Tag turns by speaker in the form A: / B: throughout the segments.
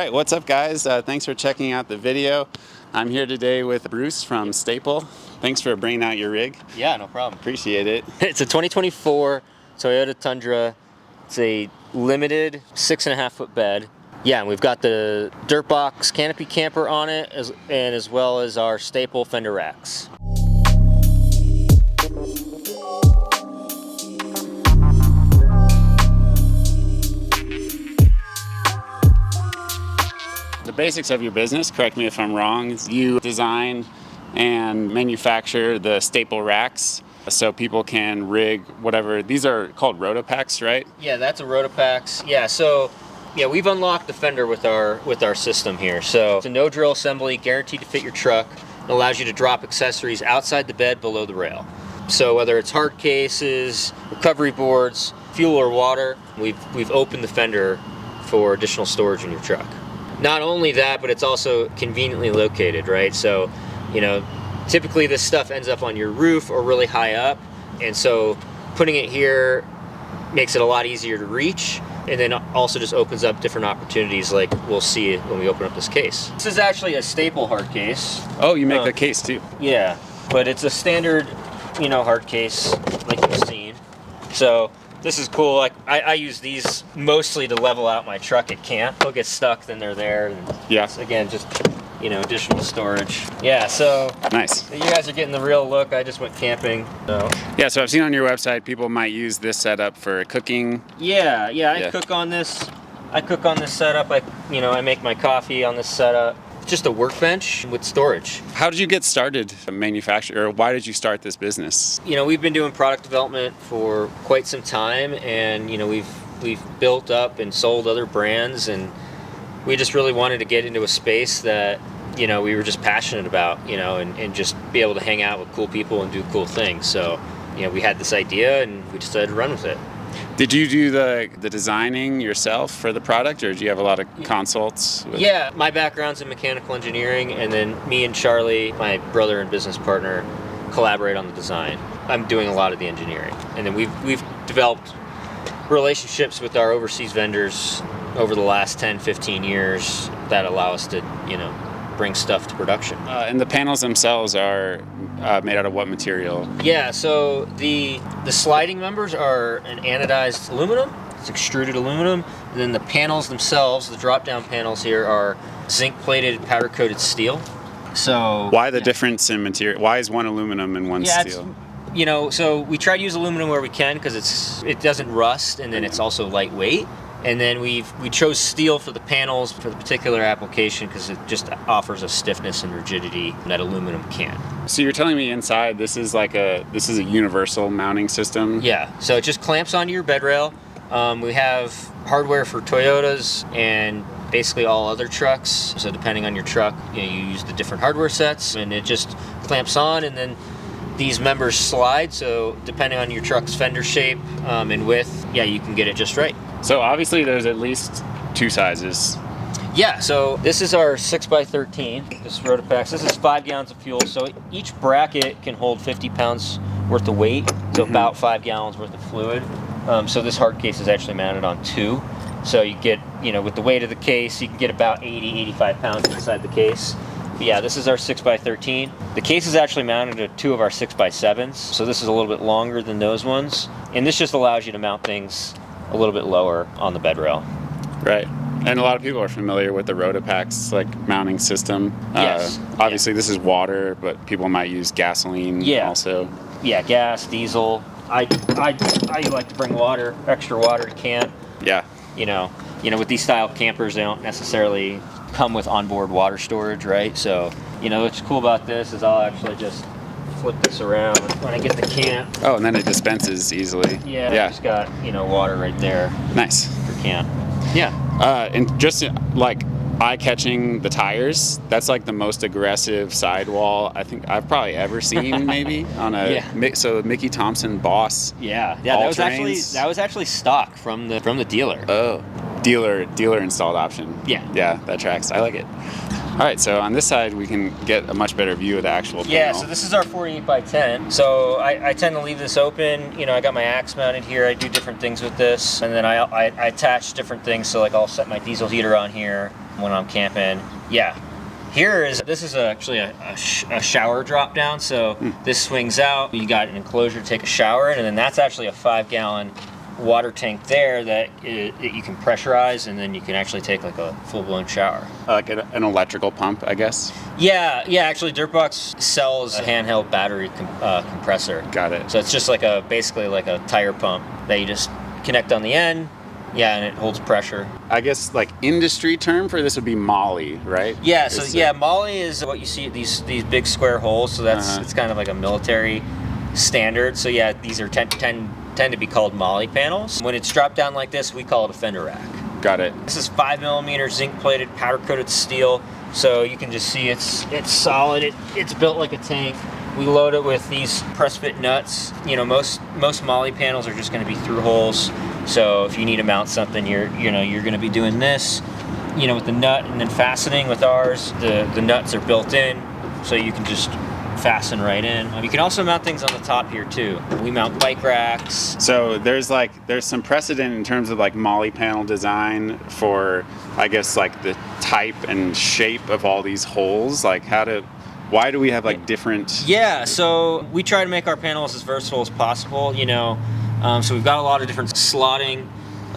A: right, what's up guys? Thanks for checking out the video. I'm here today with Bruce from Stapll. Thanks for bringing out your rig.
B: Yeah, no problem.
A: Appreciate it.
B: It's a 2024 Toyota Tundra. It's a limited 6.5 foot bed. Yeah, and we've got the dirt box canopy camper on it, as well as our Stapll fender racks.
A: The basics of your business, correct me if I'm wrong, is you design and manufacture the Stapll racks so people can rig whatever. These are called Rotopacks, right?
B: Yeah, that's a Rotopacks. Yeah, so we've unlocked the fender with our system here. So it's a no drill assembly, guaranteed to fit your truck. It allows you to drop accessories outside the bed below the rail. So whether it's hard cases, recovery boards, fuel or water, we've opened the fender for additional storage in your truck. Not only that, but it's also conveniently located, right? So, typically this stuff ends up on your roof or really high up. And so putting it here makes it a lot easier to reach. And then also just opens up different opportunities like we'll see when we open up this case. This is actually a Stapll hard case.
A: Oh, you make the case too?
B: Yeah, but it's a standard, hard case like you've seen. So this is cool. Like I use these mostly to level out my truck at camp. They'll get stuck, then they're there. And
A: yeah.
B: Again, just additional storage. Yeah. So
A: nice.
B: You guys are getting the real look. I just went camping. So
A: yeah. So I've seen on your website people might use this setup for cooking.
B: Yeah. I cook on this. I cook on this setup. I make my coffee on this setup. Just a workbench with storage.
A: How did you get started manufacturing, or why did you start this business?
B: We've been doing product development for quite some time, and we've built up and sold other brands, and we just really wanted to get into a space that we were just passionate about, and just be able to hang out with cool people and do cool things. So we had this idea and we decided to run with it.
A: Did you do the designing yourself for the product, or do you have a lot of consults?
B: Yeah, my background's in mechanical engineering, and then me and Charlie, my brother and business partner, collaborate on the design. I'm doing a lot of the engineering. And then we've developed relationships with our overseas vendors over the last 10, 15 years that allow us to, bring stuff to production.
A: And the panels themselves are made out of what material?
B: Yeah, so the sliding members are an anodized aluminum. It's extruded aluminum. And then the panels themselves, the drop-down panels here, are zinc-plated, powder-coated steel. So
A: why the difference in material? Why is one aluminum and one steel?
B: So we try to use aluminum where we can because it doesn't rust, and then it's also lightweight. And then we chose steel for the panels for the particular application because it just offers a stiffness and rigidity that aluminum can't.
A: So you're telling me inside this is a universal mounting system?
B: Yeah. So it just clamps onto your bed rail. We have hardware for Toyotas and basically all other trucks. So depending on your truck, you use the different hardware sets, and it just clamps on, and then these members slide. So depending on your truck's fender shape and width, you can get it just right.
A: So obviously there's at least two sizes.
B: Yeah, so this is our 6x13, this Rotopacks. This is 5 gallons of fuel, so each bracket can hold 50 pounds worth of weight, so about 5 gallons worth of fluid. So this hard case is actually mounted on 2. So you get, with the weight of the case, you can get about 80, 85 pounds inside the case. But yeah, this is our 6x13. The case is actually mounted to 2 of our 6x7s, so this is a little bit longer than those ones. And this just allows you to mount things a little bit lower on the bed rail.
A: Right. And a lot of people are familiar with the Rotopacks mounting system.
B: Yes.
A: Obviously this is water, but people might use gasoline also.
B: Yeah, gas, diesel. I like to bring extra water to camp.
A: Yeah.
B: With these style campers, they don't necessarily come with onboard water storage, right? So, what's cool about this is I'll actually just flip this around when I get to camp.
A: Oh, and then it dispenses easily.
B: Yeah. Just got, water right there.
A: Nice.
B: For camp. Yeah.
A: And just eye-catching, the tires, that's the most aggressive sidewall I think I've probably ever seen maybe on a so Mickey Thompson Boss.
B: Yeah, that was actually stock from the dealer.
A: Oh. Dealer installed option. Yeah, that tracks. I like it. All right, so on this side we can get a much better view of the actual panel.
B: Yeah, so this is our 48x10. So I tend to leave this open. I got my axe mounted here. I do different things with this, and then I attach different things. So I'll set my diesel heater on here. when I'm camping. Yeah. This is actually a shower drop down. So this swings out. You got an enclosure to take a shower in, and then that's actually a 5-gallon water tank there that you can pressurize, and then you can actually take like a full-blown shower.
A: Like an electrical pump, I guess?
B: Yeah, actually Dirtbox sells a handheld battery compressor.
A: Got it.
B: So it's just like basically like a tire pump that you just connect on the end. Yeah, and it holds pressure.
A: I guess like industry term for this would be MOLLE, right?
B: Yeah, MOLLE is what you see, these big square holes, so that's it's kind of like a military standard. So yeah, these are tend to be called MOLLE panels. When it's dropped down like this, we call it a fender rack.
A: Got it.
B: This is 5mm zinc plated, powder coated steel, so you can just see it's solid. It's built like a tank. We load it with these press fit nuts. You know, most MOLLE panels are just going to be through holes. So if you need to mount something, you're going to be doing this, with the nut, and then fastening. With ours, the nuts are built in, so you can just fasten right in. You can also mount things on the top here too. We mount bike racks.
A: So there's some precedent in terms of like MOLLE panel design for, I guess, like the type and shape of all these holes. Like why do we have like different?
B: Yeah, so we try to make our panels as versatile as possible. So we've got a lot of different slotting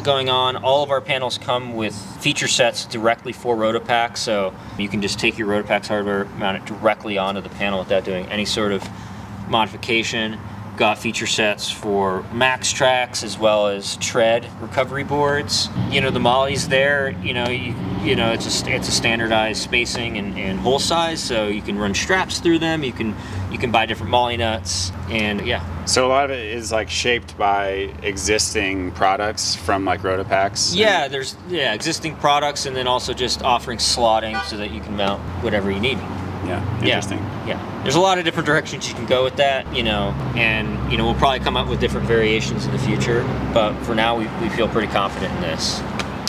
B: going on. All of our panels come with feature sets directly for Rotopax, so you can just take your Rotopax hardware, mount it directly onto the panel without doing any sort of modification. Got feature sets for max tracks as well as tread recovery boards. The MOLLE's there. It's a standardized spacing and hole size, so you can run straps through them. You can buy different MOLLE nuts, and yeah.
A: So a lot of it is like shaped by existing products from like Rotopax.
B: Yeah, there's existing products, and then also just offering slotting so that you can mount whatever you need.
A: Yeah, interesting.
B: Yeah. There's a lot of different directions you can go with that, and we'll probably come up with different variations in the future, but for now we feel pretty confident in this.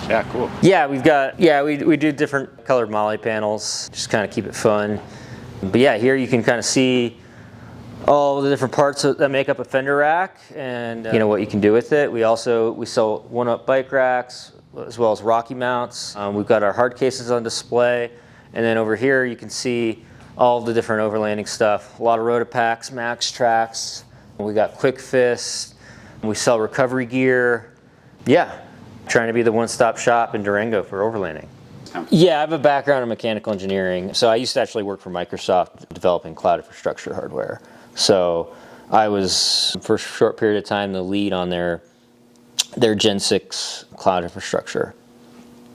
A: Yeah, cool.
B: Yeah, we do different colored MOLLE panels, just kind of keep it fun. But yeah, here you can kind of see all the different parts that make up a fender rack, and what you can do with it. We sell one-up bike racks as well as Rocky mounts. We've got our hard cases on display. And then over here you can see all the different overlanding stuff. A lot of Rotopax, max tracks. We got Quick Fist. We sell recovery gear. Yeah, trying to be the one-stop shop in Durango for overlanding. Yeah, I have a background in mechanical engineering. So I used to actually work for Microsoft developing cloud infrastructure hardware. So I was, for a short period of time, the lead on their Gen 6 cloud infrastructure.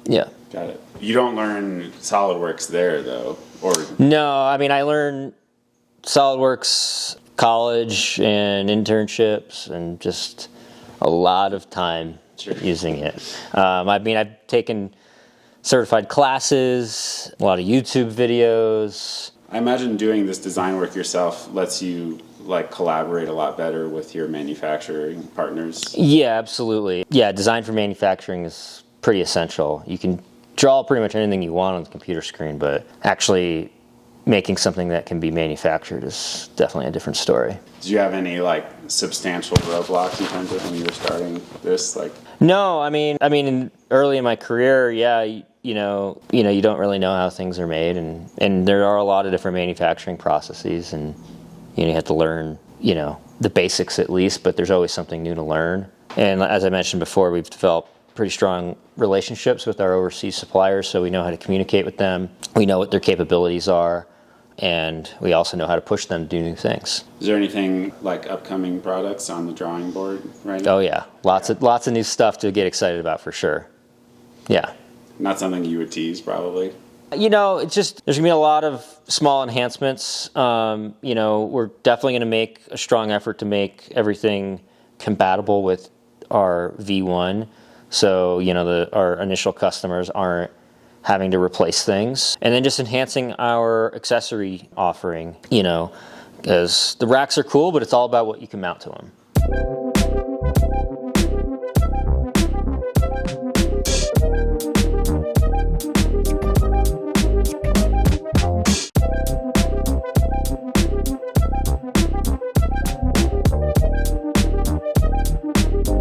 B: Yeah.
A: Got it. You don't learn Solidworks there, though, or?
B: No, I learned Solidworks college and internships, and just a lot of time using it. I've taken certified classes, a lot of YouTube videos.
A: I imagine doing this design work yourself lets you collaborate a lot better with your manufacturing partners.
B: Yeah, absolutely. Yeah, design for manufacturing is pretty essential. You can draw pretty much anything you want on the computer screen, but actually making something that can be manufactured is definitely a different story.
A: Did you have any substantial roadblocks in terms of when you were starting this?
B: No, early in my career, yeah, you don't really know how things are made, and there are a lot of different manufacturing processes, and you have to learn, the basics at least, but there's always something new to learn. And as I mentioned before, we've developed pretty strong relationships with our overseas suppliers, so we know how to communicate with them. We know what their capabilities are, and we also know how to push them to do new things.
A: Is there anything upcoming products on the drawing board right now?
B: Oh yeah, lots of new stuff to get excited about for sure. Yeah.
A: Not something you would tease, probably.
B: It's just there's gonna be a lot of small enhancements. We're definitely gonna make a strong effort to make everything compatible with our V1. So, our initial customers aren't having to replace things. And then just enhancing our accessory offering, because the racks are cool, but it's all about what you can mount to them.